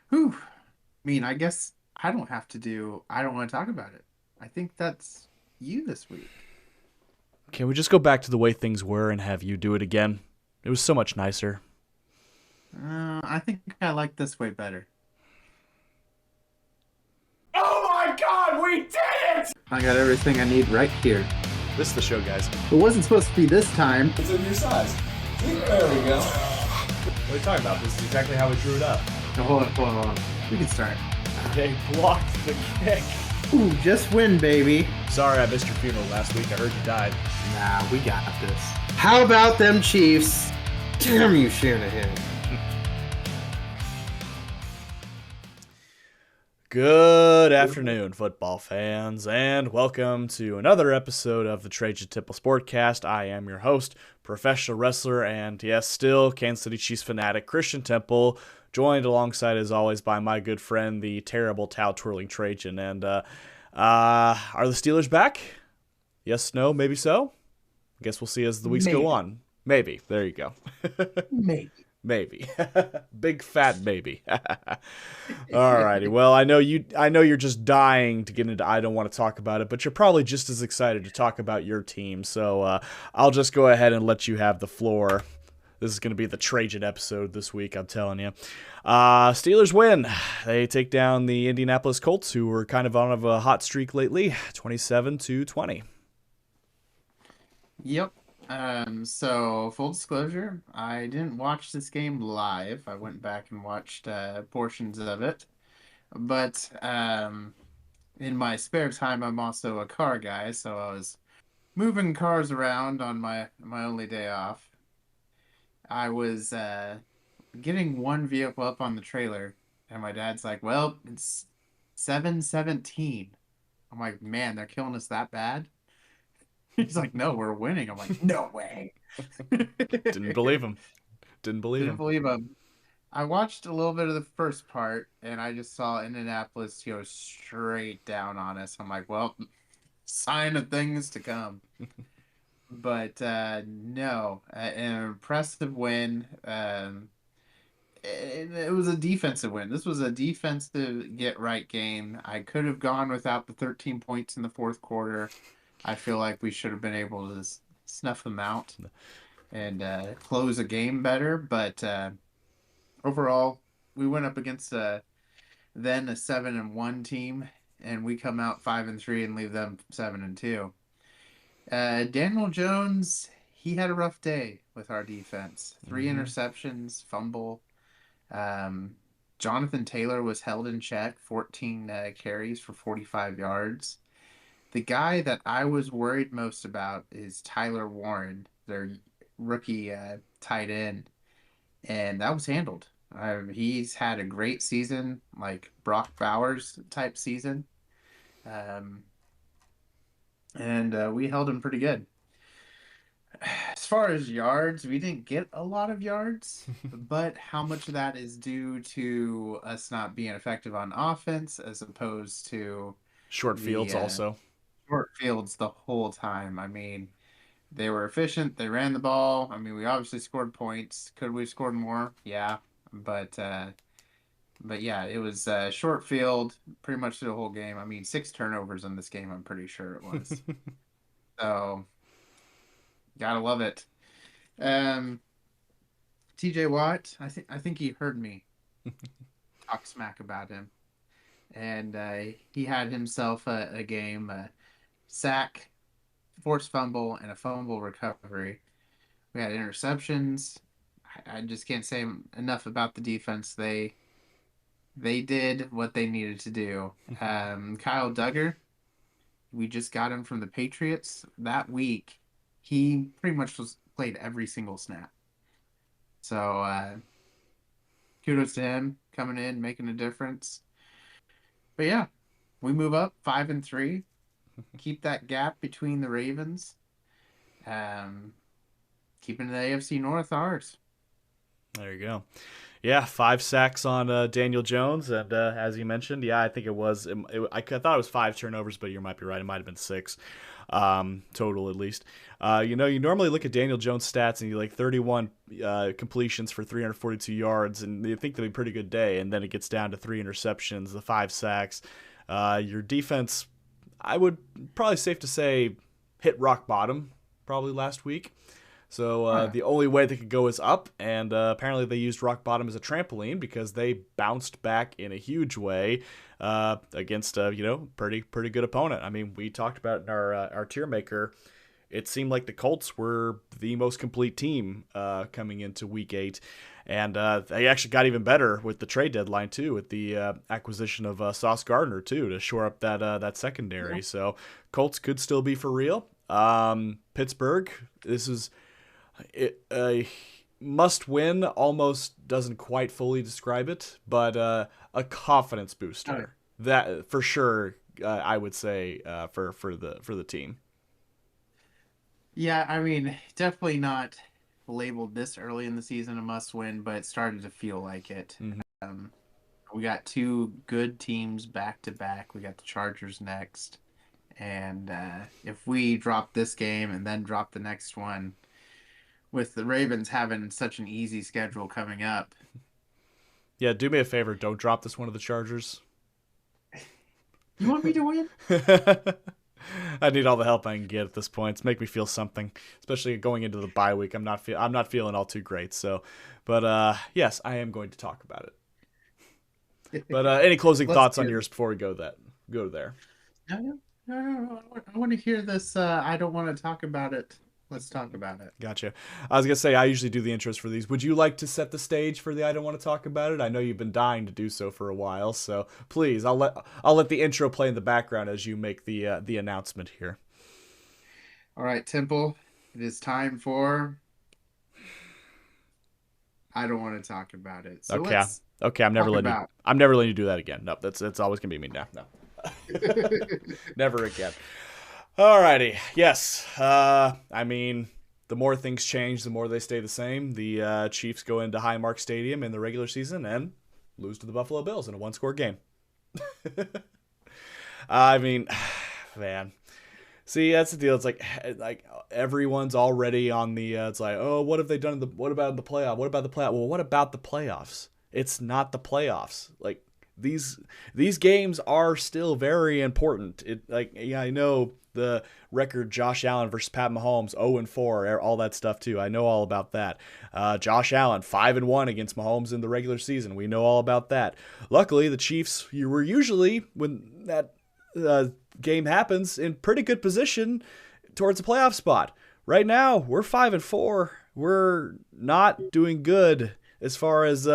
Whew. I guess I don't want to talk about it. I think that's you this week. Can we just go back to the way things were and have you do it again? It was so much nicer. I think I like this way better. Oh my god, we did it! I got everything I need right here. This is the show, guys. It wasn't supposed to be this time. It's in your size. There we go. What are you talking about? This is exactly how we drew it up. No, hold on. We can start. They blocked the kick. Ooh, just win, baby. Sorry I missed your funeral last week. I heard you died. Nah, we got this. How about them Chiefs? Damn you, Shanahan. Good afternoon, football fans, and welcome to another episode of the Trajan Sportcast. I am your host, professional wrestler, and yes, still Kansas City Chiefs fanatic Christian Temple, joined alongside, as always, by my good friend, the terrible towel-twirling Trajan. And are the Steelers back? Yes, no, maybe so? I guess we'll see as the weeks go on. Maybe. There you go. Maybe. Maybe. Big fat maybe. Alrighty. Well, I know you're just dying to get into I don't want to talk about it, but you're probably just as excited to talk about your team. So I'll just go ahead and let you have the floor. This is going to be the Trajan episode this week, I'm telling you. Steelers win. They take down the Indianapolis Colts, who were kind of on a hot streak lately, 27-20. Yep. So full disclosure, I didn't watch this game live. I went back and watched portions of it. But in my spare time, I'm also a car guy, so I was moving cars around on my only day off. I was getting one vehicle up on the trailer, and my dad's like, "Well, it's 7-17." I'm like, "Man, they're killing us that bad?" He's like, "No, we're winning." I'm like, "No way." Didn't believe him. Didn't believe Didn't him. believe him. I watched a little bit of the first part, and I just saw Indianapolis go straight down on us. I'm like, "Well, sign of things to come." But no, an impressive win. It was a defensive win. This was a defensive get right game. I could have gone without the 13 points in the fourth quarter. I feel like we should have been able to snuff them out and close a game better. But overall, we went up against then a 7-1 team, and we come out 5-3 and leave them 7-2. Daniel Jones, he had a rough day with our defense. Three Mm-hmm. interceptions, fumble. Um, Jonathan Taylor was held in check, 14 carries for 45 yards. The guy that I was worried most about is Tyler Warren, their rookie tight end, and that was handled. He's had a great season, like Brock Bowers type season, um, and we held him pretty good. As far as yards, we didn't get a lot of yards, but how much of that is due to us not being effective on offense as opposed to Short the fields also. short fields the whole time? They were efficient. They ran the ball. We obviously scored points. Could we have scored more? Yeah, but yeah, it was short field pretty much the whole game. 6 turnovers in this game. I'm pretty sure it was. So gotta love it. Um, TJ Watt, I think he heard me talk smack about him, and he had himself a game, a sack, forced fumble, and a fumble recovery. We had interceptions. I just can't say enough about the defense. They did what they needed to do. Kyle Duggar, we just got him from the Patriots that week. He pretty much was played every single snap. So kudos to him coming in, making a difference. But yeah, we move up 5-3, keep that gap between the Ravens, um, keeping the AFC North ours. There you go. Yeah, 5 sacks on Daniel Jones, and as you mentioned, yeah, I think it was. I thought it was 5 turnovers, but you might be right. It might have been 6. total at least. You normally look at Daniel Jones' stats and you like 31 completions for 342 yards, and you think that'd be a pretty good day, and then it gets down to 3 interceptions, the 5 sacks. Your defense, I would probably safe to say, hit rock bottom probably last week. So the only way they could go is up, and apparently they used rock bottom as a trampoline because they bounced back in a huge way against a pretty good opponent. I mean, we talked about in our tier maker. It seemed like the Colts were the most complete team coming into Week 8, and they actually got even better with the trade deadline too, with the acquisition of Sauce Gardner too to shore up that secondary. Yeah. So Colts could still be for real. Pittsburgh, this is a must win. Almost doesn't quite fully describe it, but a confidence booster. Right. That for sure. I would say for the team. Yeah, I mean, definitely not labeled this early in the season a must-win, but it started to feel like it. Mm-hmm. We got 2 good teams back-to-back. We got the Chargers next. And if we drop this game and then drop the next one, with the Ravens having such an easy schedule coming up. Yeah, do me a favor. Don't drop this one of the Chargers. You want me to win? I need all the help I can get at this point. It's make me feel something, especially going into the bye week. I'm not feeling all too great. So, but yes, I am going to talk about it. But any closing thoughts on yours before we go there? No. I want to hear this. I don't want to talk about it. Let's talk about it. Gotcha. I was gonna say I usually do the intros for these. Would you like to set the stage for the I don't want to talk about it? I know you've been dying to do so for a while, so please, I'll let the intro play in the background as you make the announcement here. All right, Temple, it is time for I don't want to talk about it. So okay. I'm never letting you do that again. No, that's always gonna be me now. No, never again. Alrighty, yes. I mean, the more things change, the more they stay the same. The Chiefs go into Highmark Stadium in the regular season and lose to the Buffalo Bills in a 1-score game. I mean, man. See, that's the deal. It's like everyone's already on the. It's like, oh, what have they done? What about the playoff? What about the playoff? Well, what about the playoffs? It's not the playoffs. Like these games are still very important. I know. The record Josh Allen versus Pat Mahomes 0-4, all that stuff too. I know all about that. Josh Allen 5-1 against Mahomes in the regular season. We know all about that. Luckily, the Chiefs were usually, when that game happens, in pretty good position towards a playoff spot. Right now, we're 5-4. We're not doing good as far as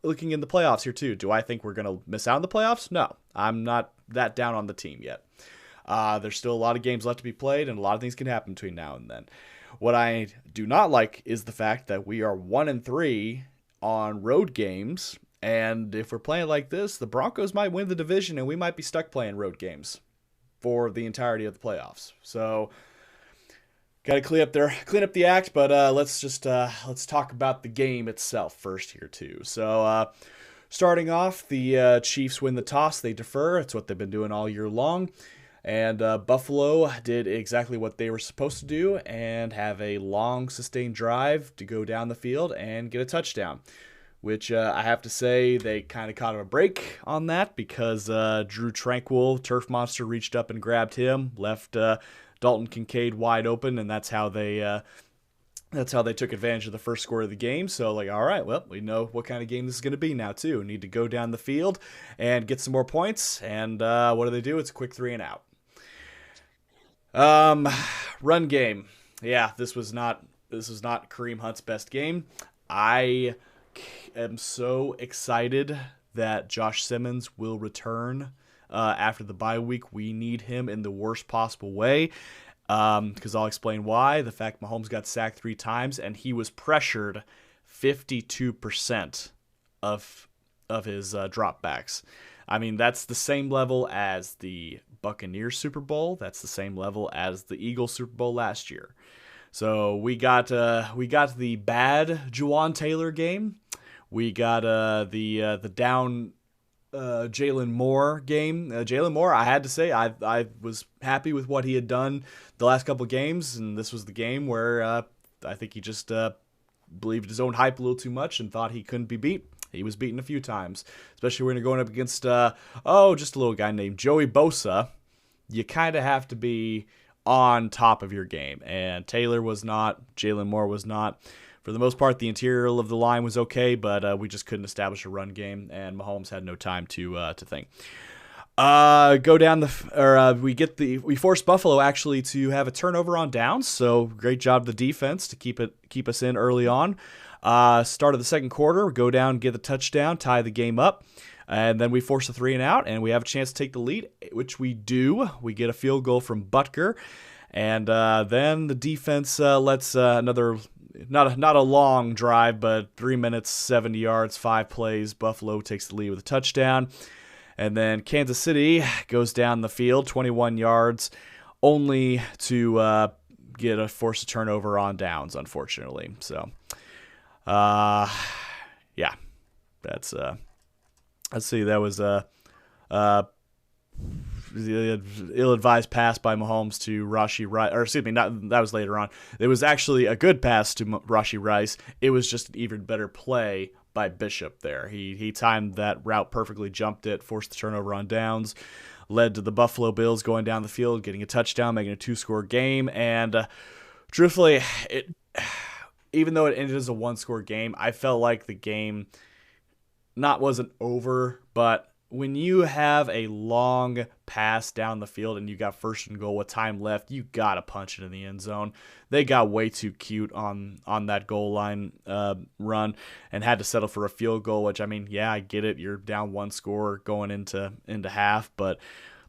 looking in the playoffs here too. Do I think we're going to miss out on the playoffs? No, I'm not that down on the team yet. There's still a lot of games left to be played, and a lot of things can happen between now and then. What I do not like is the fact that we are 1-3 on road games, and if we're playing like this, the Broncos might win the division, and we might be stuck playing road games for the entirety of the playoffs. So, got to clean up the act. But let's talk about the game itself first here too. So, starting off, the Chiefs win the toss. They defer. It's what they've been doing all year long. And Buffalo did exactly what they were supposed to do and have a long, sustained drive to go down the field and get a touchdown, which I have to say they kind of caught a break on that because Drew Tranquil, Turf Monster, reached up and grabbed him, left Dalton Kincaid wide open, and that's how they took advantage of the first score of the game. So, all right, well, we know what kind of game this is going to be now, too. We need to go down the field and get some more points. And what do? It's a quick 3-and-out. Run game. Yeah, this was not Kareem Hunt's best game. I am so excited that Josh Simmons will return after the bye week. We need him in the worst possible way. Because I'll explain why. The fact Mahomes got sacked 3 times and he was pressured 52% of his dropbacks. I mean, that's the same level as the Buccaneers Super Bowl. That's the same level as the Eagles Super Bowl last year. So we got the bad Juwan Taylor game. We got the down Jalen Moore game. Jalen Moore, I had to say, I was happy with what he had done the last couple of games, and this was the game where I think he just believed his own hype a little too much and thought he couldn't be beat. He was beaten a few times, especially when you're going up against, just a little guy named Joey Bosa. You kind of have to be on top of your game, and Taylor was not, Jalen Moore was not. For the most part, the interior of the line was okay, but we just couldn't establish a run game, and Mahomes had no time to think. Go down we forced Buffalo actually to have a turnover on downs, so great job the defense to keep us in early on. Start of the second quarter, go down, get the touchdown, tie the game up, and then we force a 3-and-out, and we have a chance to take the lead, which we do. We get a field goal from Butker, and then the defense lets another not a long drive, but 3 minutes, 70 yards, 5 plays. Buffalo takes the lead with a touchdown. And then Kansas City goes down the field, 21 yards, only to force a turnover on downs, unfortunately. So, yeah, that's let's see, that was the ill-advised pass by Mahomes to Rashee Rice, or excuse me, that was later on. It was actually a good pass to Rashee Rice. It was just an even better play by Bishop there. He timed that route perfectly, jumped it, forced the turnover on downs, led to the Buffalo Bills going down the field, getting a touchdown, making a 2-score game. And truthfully, even though it ended as a 1-score game, I felt like the game wasn't over, but when you have a long pass down the field and you got first and goal with time left, you got to punch it in the end zone. They got way too cute on that goal line run and had to settle for a field goal, which, I mean, yeah, I get it. You're down 1 score going into half, but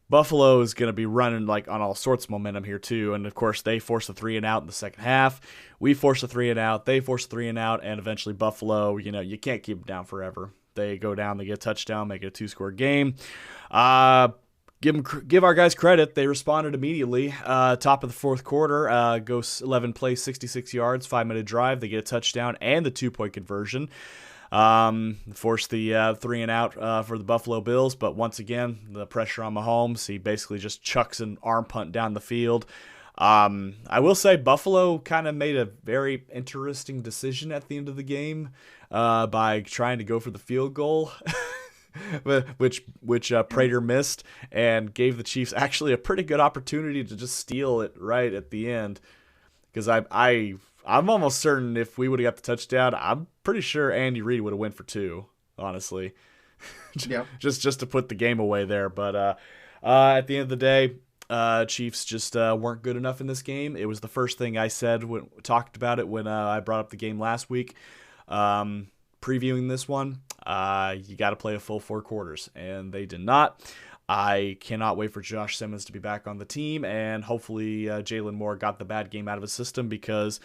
Buffalo is going to be running like on all sorts of momentum here too. And of course, they force a 3-and-out in the second half. We force a 3-and-out. They force a 3-and-out, and eventually Buffalo, you can't keep them down forever. They go down, they get a touchdown, make it a 2-score game. Give our guys credit. They responded immediately. Top of the fourth quarter, goes 11 plays, 66 yards, 5-minute drive. They get a touchdown and the 2-point conversion. Force the 3-and-out for the Buffalo Bills, but once again, the pressure on Mahomes. He basically just chucks an arm punt down the field. I will say Buffalo kind of made a very interesting decision at the end of the game by trying to go for the field goal, which Prater missed, and gave the Chiefs actually a pretty good opportunity to just steal it right at the end. Because I'm almost certain if we would have got the touchdown, I'm pretty sure Andy Reid would have went for 2, honestly. Yeah. just to put the game away there. But at the end of the day, Chiefs just weren't good enough in this game. It was the first thing I said talked about it when I brought up the game last week. Previewing this one, you got to play a full 4 quarters, and they did not. I cannot wait for Josh Simmons to be back on the team, and hopefully Jalen Moore got the bad game out of his system, because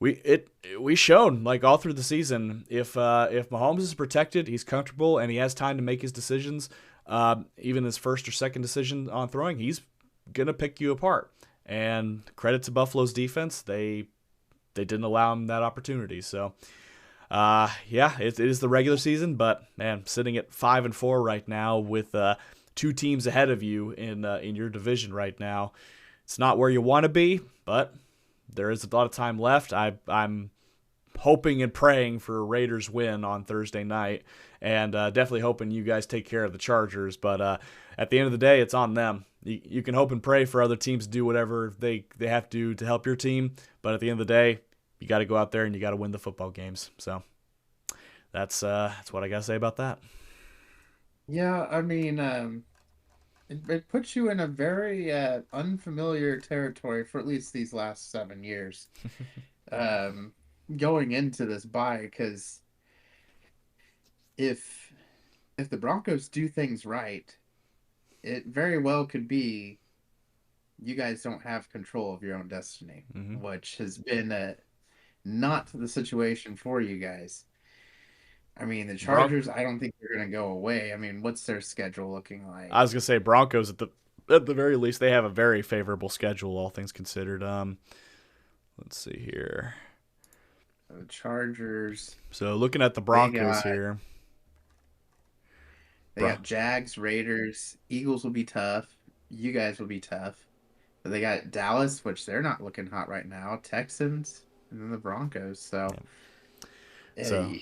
we shown like all through the season, if Mahomes is protected, he's comfortable, and he has time to make his decisions. Even his first or second decision on throwing, he's gonna pick you apart. And credit to Buffalo's defense, they didn't allow him that opportunity. So, it is the regular season, but man, sitting at 5-4 right now with 2 teams ahead of you in your division right now, it's not where you want to be, but there is a lot of time left. I'm hoping and praying for a Raiders win on Thursday night, and definitely hoping you guys take care of the Chargers. But at the end of the day, it's on them. You can hope and pray for other teams to do whatever they have to help your team, but at the end of the day, you got to go out there and you got to win the football games. So that's what I got to say about that. Yeah, I mean, it puts you in a very unfamiliar territory for at least these last 7 years. Going into this bye, because if the Broncos do things right, it very well could be you guys don't have control of your own destiny, which has been not the situation for you guys. I mean, the Chargers, I don't think they're going to go away. I mean, what's their schedule looking like? I was going to say Broncos at the very least, they have a very favorable schedule, all things considered. Let's see here. The Chargers. So looking at the Broncos here. They got Jags, Raiders, Eagles will be tough. You guys will be tough. But they got Dallas, which they're not looking hot right now. Texans, and then the Broncos. So, So, eh,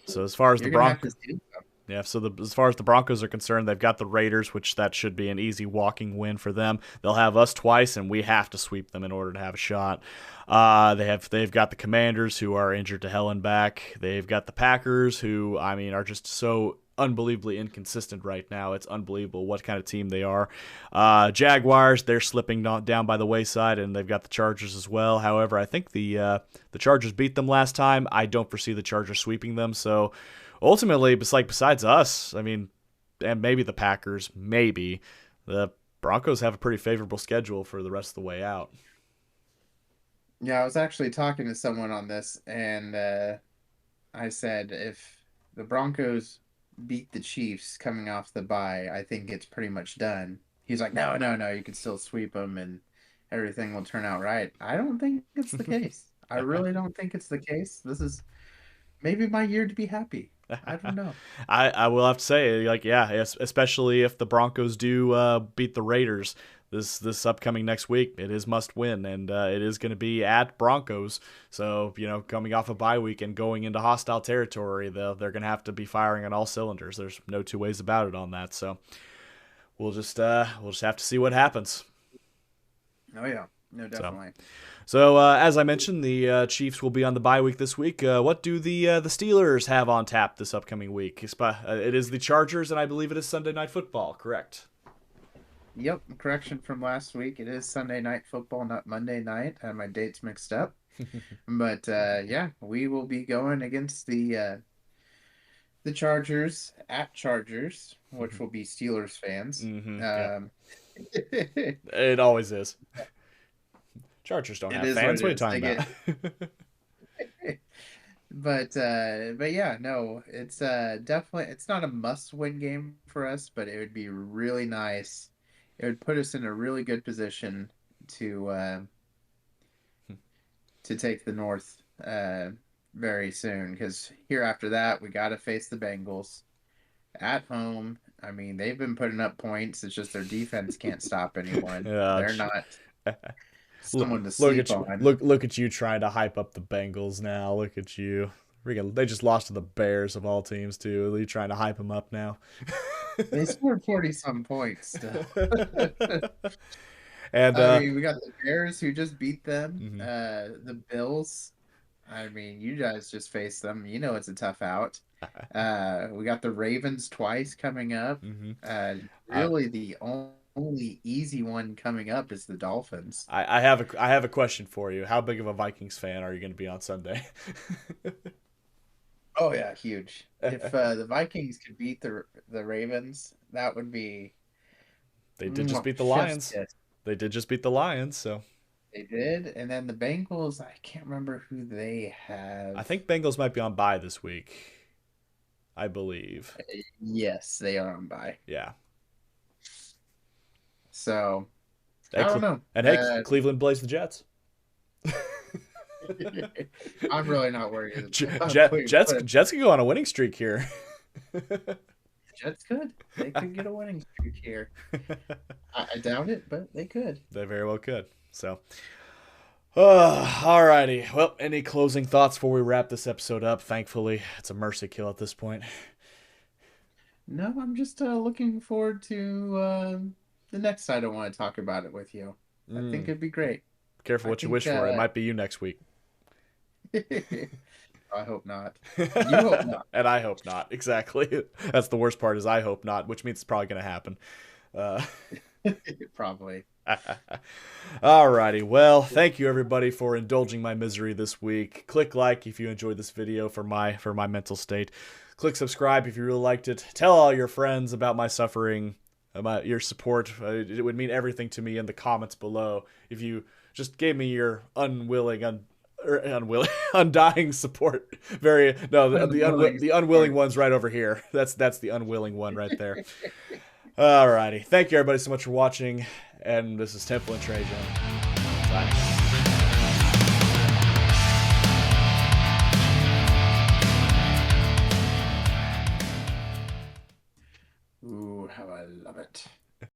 so as far as the you're gonna have to Broncos, see them. yeah. So as far as the Broncos are concerned, they've got the Raiders, which that should be an easy walking win for them. They'll have us twice, and we have to sweep them in order to have a shot. They've got the Commanders, who are injured to hell and back. They've got the Packers, who are just so unbelievably inconsistent right now. It's unbelievable what kind of team they are. Jaguars, they're slipping down by the wayside, and they've got the Chargers as well. However, I think the Chargers beat them last time. I don't foresee the Chargers sweeping them. So ultimately, besides us, and maybe the Packers, maybe the Broncos have a pretty favorable schedule for the rest of the way out. Yeah, I was actually talking to someone on this, and I said if the Broncos beat the Chiefs coming off the bye, I think it's pretty much done. He's like, no, no, no, you can still sweep them and everything will turn out right. I don't think it's the case. I really don't think it's the case. This is maybe my year to be happy. I don't know. I will have to say, especially if the Broncos do beat the Raiders this upcoming next week, it is must win, and it is going to be at Broncos. So coming off a bye week and going into hostile territory, they're going to have to be firing on all cylinders. There's no two ways about it on that. So we'll just have to see what happens. Oh yeah, no, definitely. So as I mentioned, the Chiefs will be on the bye week this week. What do the Steelers have on tap this upcoming week? It is the Chargers, and I believe it is Sunday Night Football, correct? Yep, correction from last week. It is Sunday Night Football, not Monday night. I had my dates mixed up. But yeah, we will be going against the Chargers at Chargers, which will be Steelers fans. It always is. Chargers don't have fans. What are you talking about? But yeah, no, it's definitely, it's not a must-win game for us, but it would be really nice. It would put us in a really good position to take the North very soon, because here after that we got to face the Bengals at home. I mean, they've been putting up points. It's just their defense can't stop anyone. They're not someone to sleep on. Look at you trying to hype up the Bengals now. Look at you. They just lost to the Bears of all teams too. Are you trying to hype them up now? They scored 40-some points still. And I mean, we got the Bears who just beat them. The Bills. I mean, you guys just faced them. You know it's a tough out. We got the Ravens twice coming up. Really, the only easy one coming up is the Dolphins. I have a question for you. How big of a Vikings fan are you going to be on Sunday? Oh yeah, huge. If the Vikings could beat the Ravens, that would be. They did just beat the Lions. They did just beat the Lions, so. They did, and then the Bengals. I can't remember who they have. I think Bengals might be on bye this week. I believe. Yes, they are on bye. Yeah. So, I don't know. And hey, Cleveland plays the Jets. I'm really not worried. Jets can go on a winning streak here. Jets could. They could get a winning streak here. I doubt it, but they could. They very well could. So, alrighty. Well, any closing thoughts before we wrap this episode up? Thankfully, it's a mercy kill at this point. No, I'm just looking forward to the next time I want to talk about it with you. I think it'd be great. Careful what you wish for. It might be you next week. I hope not. You hope not. And I hope not. Exactly. That's the worst part, is I hope not, which means it's probably going to happen. Probably. Alrighty. Well, thank you everybody for indulging my misery this week. Click like if you enjoyed this video for my mental state. Click subscribe if you really liked it. Tell all your friends about my suffering, about your support. It would mean everything to me in the comments below if you just gave me your undying support. The unwilling one's right over here. That's the unwilling one right there. Alrighty. Thank you everybody so much for watching, and this is Temple and Trajan. Bye. that.